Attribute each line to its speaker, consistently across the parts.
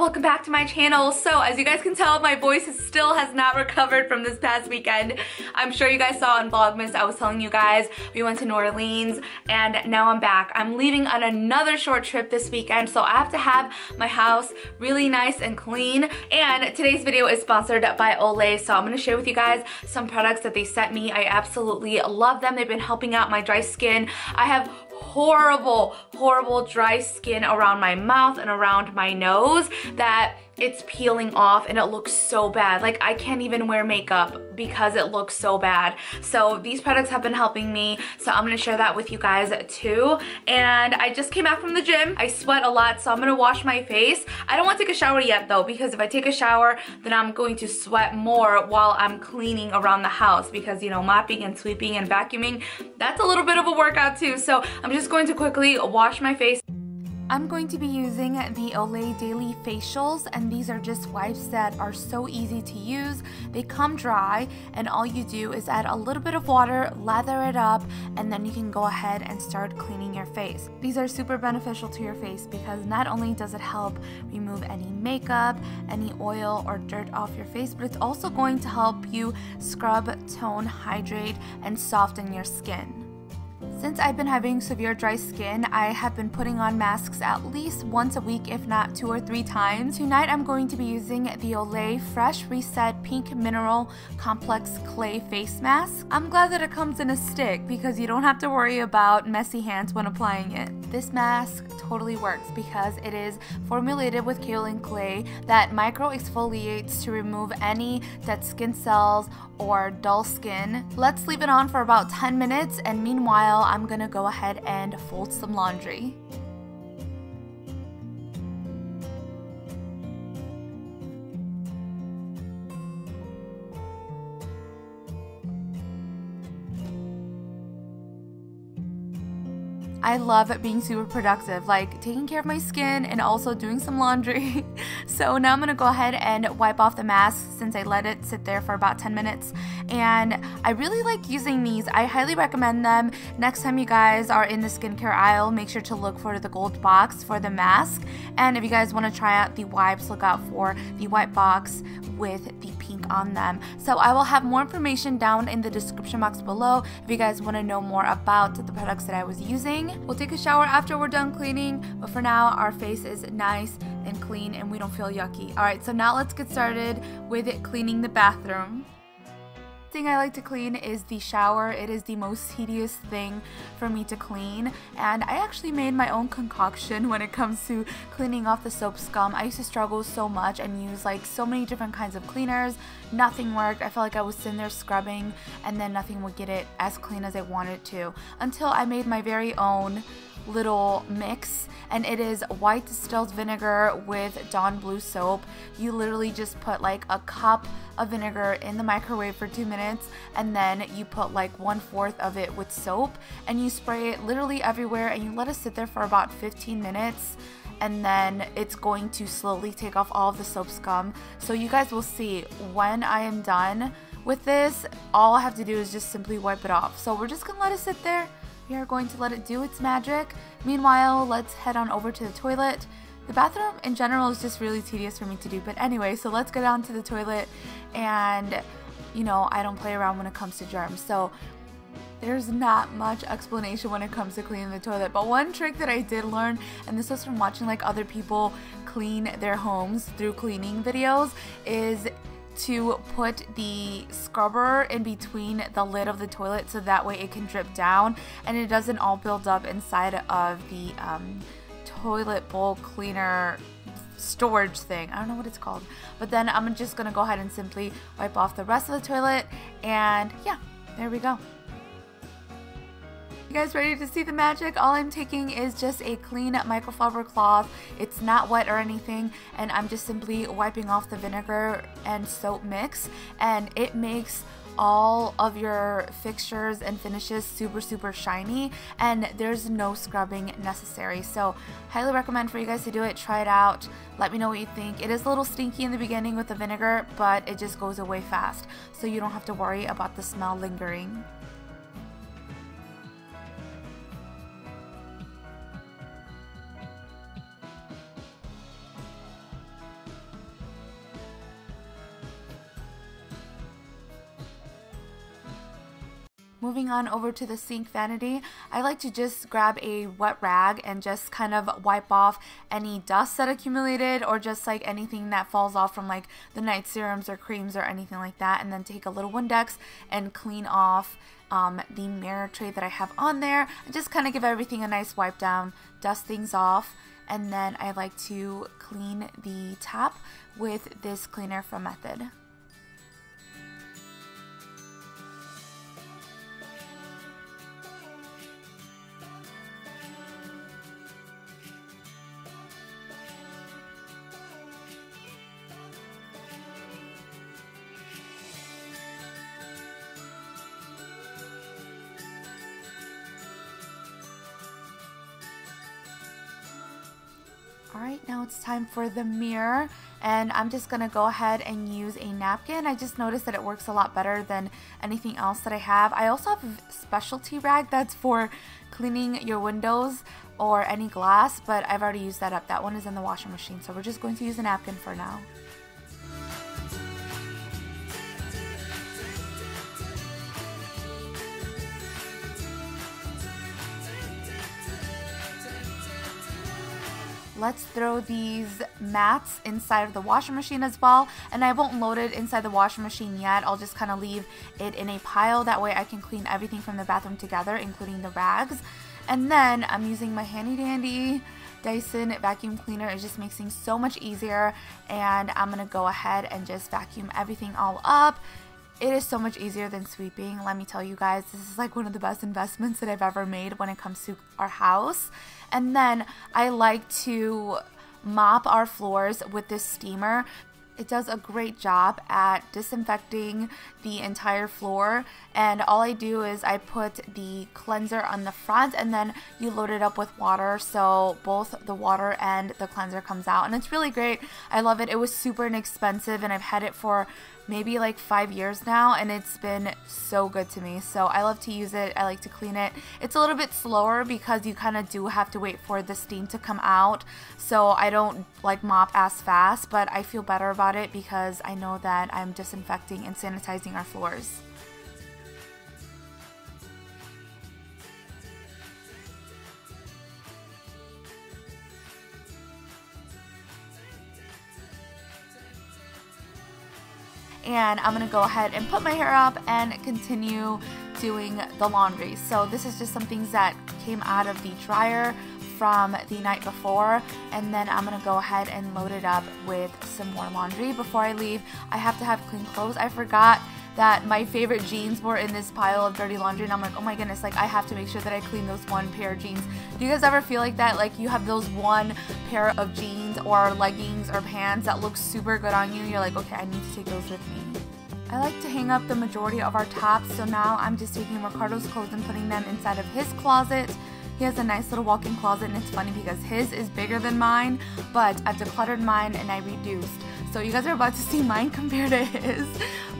Speaker 1: welcome back to my channel. So as you guys can tell, my voice still has not recovered from this past weekend. I'm sure you guys saw on Vlogmas, I was telling you guys we went to New Orleans and now I'm back. I'm leaving on another short trip this weekend, so I have to have my house really nice and clean. And today's video is sponsored by Olay, so I'm gonna share with you guys some products that they sent me. I absolutely love them. They've been helping out my dry skin. I have horrible dry skin around my mouth and around my nose that it's peeling off and it looks so bad. Like I can't even wear makeup because it looks so bad. So these products have been helping me, so I'm gonna share that with you guys too. And I just came back from the gym. I sweat a lot, so I'm gonna wash my face. I don't want to take a shower yet though, because if I take a shower then I'm going to sweat more while I'm cleaning around the house, because you know, mopping and sweeping and vacuuming, that's a little bit of a workout too. So I'm just going to quickly wash my face. I'm going to be using the Olay Daily Facials, and these are just wipes that are so easy to use. They come dry, and all you do is add a little bit of water, lather it up, and then you can go ahead and start cleaning your face. These are super beneficial to your face because not only does it help remove any makeup, any oil or dirt off your face, but it's also going to help you scrub, tone, hydrate, and soften your skin. Since I've been having severe dry skin, I have been putting on masks at least once a week, if not 2 or 3 times. Tonight I'm going to be using the Olay Fresh Reset Pink Mineral Complex Clay Face Mask. I'm glad that it comes in a stick because you don't have to worry about messy hands when applying it. This mask totally works because it is formulated with kaolin clay that micro exfoliates to remove any dead skin cells or dull skin. Let's leave it on for about 10 minutes, and meanwhile I'm gonna go ahead and fold some laundry. I love being super productive, like taking care of my skin and also doing some laundry. So now I'm gonna go ahead and wipe off the mask since I let it sit there for about 10 minutes. And I really like using these. I highly recommend them. Next time you guys are in the skincare aisle, make sure to look for the gold box for the mask. And if you guys wanna try out the wipes, look out for the white box with the pink on them. So I will have more information down in the description box below if you guys want to know more about the products that I was using. We'll take a shower after we're done cleaning, but for now our face is nice and clean and we don't feel yucky. Alright, so now let's get started with cleaning the bathroom. Thing I like to clean is the shower. It is the most tedious thing for me to clean, and I actually made my own concoction when it comes to cleaning off the soap scum. I used to struggle so much and use like so many different kinds of cleaners. Nothing worked. I felt like I was sitting there scrubbing and then nothing would get it as clean as I wanted to, until I made my very own little mix, and it is white distilled vinegar with Dawn Blue soap. You literally just put like a cup of vinegar in the microwave for 2 minutes, and then you put like 1/4 of it with soap, and you spray it literally everywhere, and you let it sit there for about 15 minutes, and then it's going to slowly take off all of the soap scum. So you guys will see when I am done with this, all I have to do is just simply wipe it off. So we're just gonna let it sit there. We are going to let it do its magic. Meanwhile, let's head on over to the toilet. The bathroom in general is just really tedious for me to do, but anyway, so let's go down to the toilet. And you know, I don't play around when it comes to germs, so there's not much explanation when it comes to cleaning the toilet. But one trick that I did learn, and this was from watching like other people clean their homes through cleaning videos, is to put the scrubber in between the lid of the toilet so that way it can drip down and it doesn't all build up inside of the toilet bowl cleaner storage thing. I don't know what it's called. But then I'm just gonna go ahead and simply wipe off the rest of the toilet, and yeah, there we go. You guys ready to see the magic? All I'm taking is just a clean microfiber cloth. It's not wet or anything, and I'm just simply wiping off the vinegar and soap mix, and it makes all of your fixtures and finishes super shiny, and there's no scrubbing necessary. So highly recommend for you guys to do it. Try it out. Let me know what you think. It is a little stinky in the beginning with the vinegar, but it just goes away fast, so you don't have to worry about the smell lingering. Moving on over to the sink vanity, I like to just grab a wet rag and just kind of wipe off any dust that accumulated or just like anything that falls off from like the night serums or creams or anything like that, and then take a little Windex and clean off the mirror tray that I have on there and just kind of give everything a nice wipe down, dust things off, and then I like to clean the tap with this cleaner from Method. Alright, now it's time for the mirror, and I'm just going to go ahead and use a napkin. I just noticed that it works a lot better than anything else that I have. I also have a specialty rag that's for cleaning your windows or any glass, but I've already used that up. That one is in the washing machine, so we're just going to use a napkin for now. Let's throw these mats inside of the washing machine as well, and I won't load it inside the washing machine yet. I'll just kind of leave it in a pile, that way I can clean everything from the bathroom together, including the rags. And then I'm using my handy dandy Dyson vacuum cleaner. It just makes things so much easier, and I'm gonna go ahead and just vacuum everything all up. It is so much easier than sweeping. Let me tell you guys, this is like one of the best investments that I've ever made when it comes to our house. And then I like to mop our floors with this steamer. It does a great job at disinfecting the entire floor, and all I do is I put the cleanser on the front and then you load it up with water, so both the water and the cleanser comes out, and it's really great. I love it. It was super inexpensive and I've had it for maybe like 5 years now, and it's been so good to me. So I love to use it. I like to clean it. It's a little bit slower because you kind of do have to wait for the steam to come out, so I don't like mop as fast, but I feel better about it because I know that I'm disinfecting and sanitizing our floors. And I'm gonna go ahead and put my hair up and continue doing the laundry. So this is just some things that came out of the dryer from the night before, and then I'm gonna go ahead and load it up with some more laundry. Before I leave, I have to have clean clothes. I forgot that my favorite jeans were in this pile of dirty laundry, and I'm like, oh my goodness, like I have to make sure that I clean those one pair of jeans. Do you guys ever feel like that? Like you have those one pair of jeans or leggings or pants that look super good on you, you're like, okay, I need to take those with me. I like to hang up the majority of our tops, so now I'm just taking Ricardo's clothes and putting them inside of his closet. He has a nice little walk-in closet, and it's funny because his is bigger than mine, but I've decluttered mine and I reduced. So you guys are about to see mine compared to his.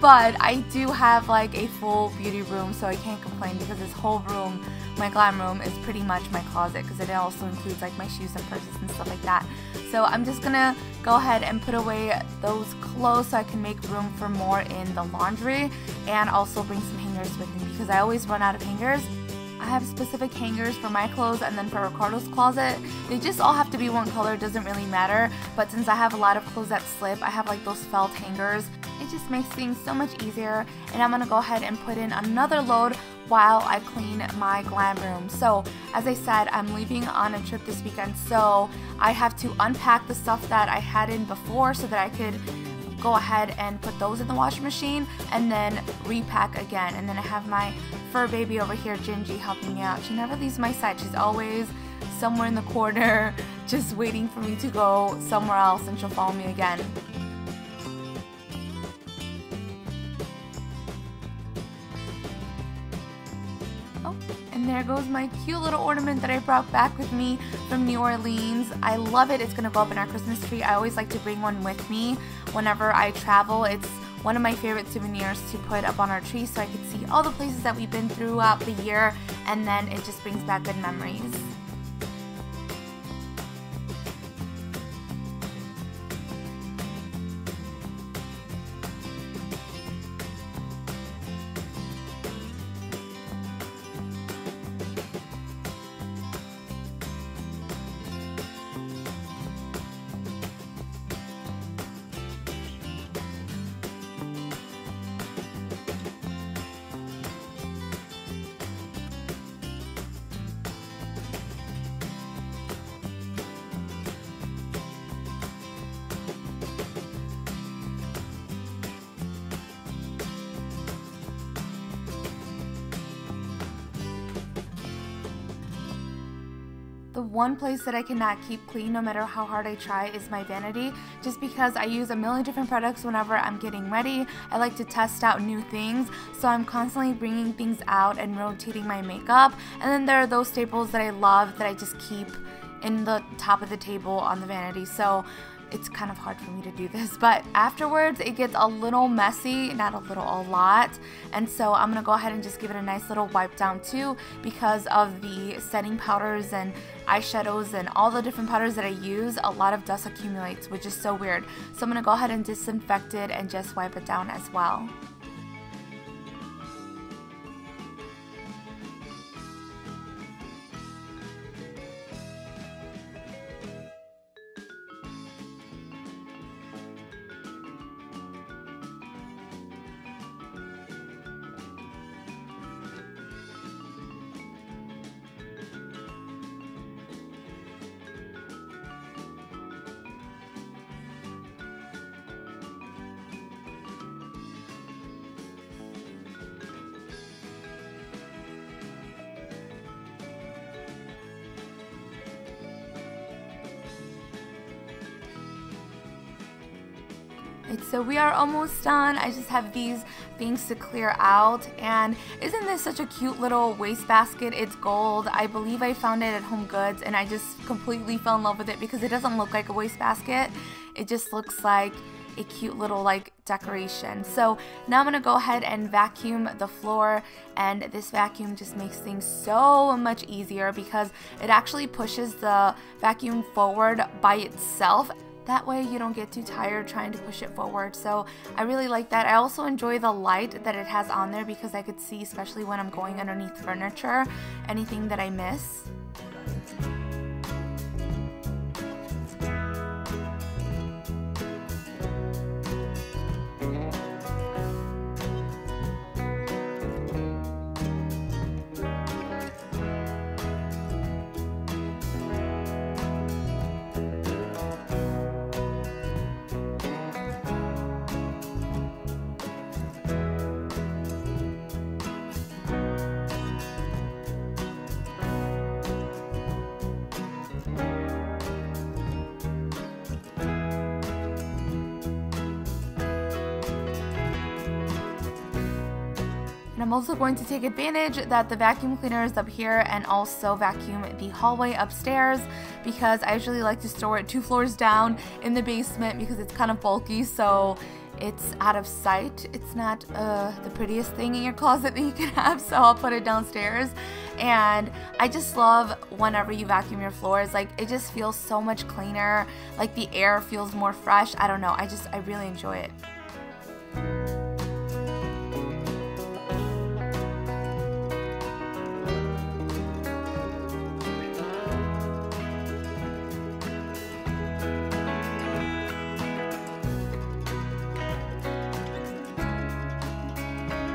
Speaker 1: But I do have like a full beauty room, so I can't complain because this whole room, my glam room, is pretty much my closet because it also includes like my shoes and purses and stuff like that. So I'm just gonna go ahead and put away those clothes so I can make room for more in the laundry, and also bring some hangers with me because I always run out of hangers. I have specific hangers for my clothes and then for Ricardo's closet. They just all have to be one color, doesn't really matter. But since I have a lot of clothes that slip, I have like those felt hangers. It just makes things so much easier. And I'm gonna go ahead and put in another load while I clean my glam room. So as I said, I'm leaving on a trip this weekend, so I have to unpack the stuff that I had in before so that I could go ahead and put those in the washing machine and then repack again. And then I have my fur baby over here, Gingy, helping me out. She never leaves my side. She's always somewhere in the corner just waiting for me to go somewhere else, and she'll follow me again. Oh, and there goes my cute little ornament that I brought back with me from New Orleans. I love it. It's gonna go up in our Christmas tree. I always like to bring one with me whenever I travel. It's one of my favorite souvenirs to put up on our tree so I can see all the places that we've been throughout the year, and then it just brings back good memories. The one place that I cannot keep clean no matter how hard I try is my vanity, just because I use a million different products whenever I'm getting ready. I like to test out new things, so I'm constantly bringing things out and rotating my makeup. And then there are those staples that I love that I just keep in the top of the table on the vanity, so it's kind of hard for me to do this, but afterwards it gets a little messy, not a little, a lot, and so I'm gonna go ahead and just give it a nice little wipe down too, because of the setting powders and eyeshadows and all the different powders that I use. A lot of dust accumulates, which is so weird, so I'm gonna go ahead and disinfect it and just wipe it down as well. So we are almost done. I just have these things to clear out, and isn't this such a cute little wastebasket? It's gold. I believe I found it at Home Goods, and I just completely fell in love with it because it doesn't look like a wastebasket. It just looks like a cute little like decoration. So now I'm gonna go ahead and vacuum the floor, and this vacuum just makes things so much easier because it actually pushes the vacuum forward by itself. That way you don't get too tired trying to push it forward, so I really like that. I also enjoy the light that it has on there because I could see, especially when I'm going underneath furniture, anything that I miss. And I'm also going to take advantage that the vacuum cleaner is up here and also vacuum the hallway upstairs, because I usually like to store it 2 floors down in the basement because it's kind of bulky, so it's out of sight. It's not the prettiest thing in your closet that you can have, so I'll put it downstairs. And I just love whenever you vacuum your floors, like it just feels so much cleaner, like the air feels more fresh. I don't know, I really enjoy it.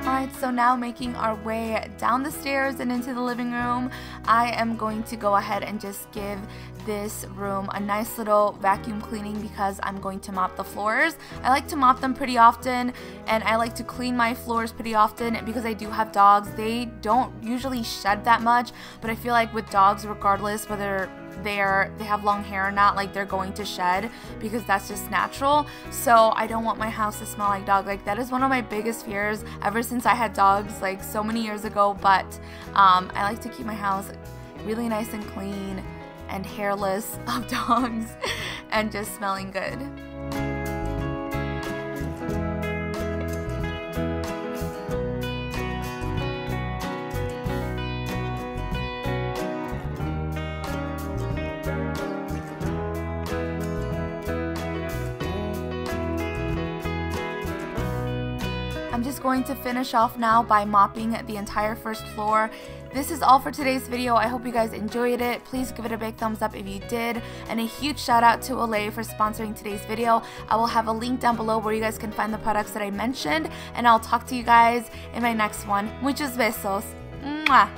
Speaker 1: Alright, so now making our way down the stairs and into the living room, I am going to go ahead and just give this room a nice little vacuum cleaning because I'm going to mop the floors. I like to mop them pretty often, and I like to clean my floors pretty often because I do have dogs. They don't usually shed that much, but I feel like with dogs, regardless whether they have long hair or not, like they're going to shed because that's just natural. So I don't want my house to smell like dog. Like that is one of my biggest fears ever since I had dogs like so many years ago. But I like to keep my house really nice and clean and hairless of dogs and just smelling good. I'm just going to finish off now by mopping the entire first floor. This is all for today's video. I hope you guys enjoyed it. Please give it a big thumbs up if you did. And a huge shout out to Olay for sponsoring today's video. I will have a link down below where you guys can find the products that I mentioned. And I'll talk to you guys in my next one. Muchos besos. Mwah.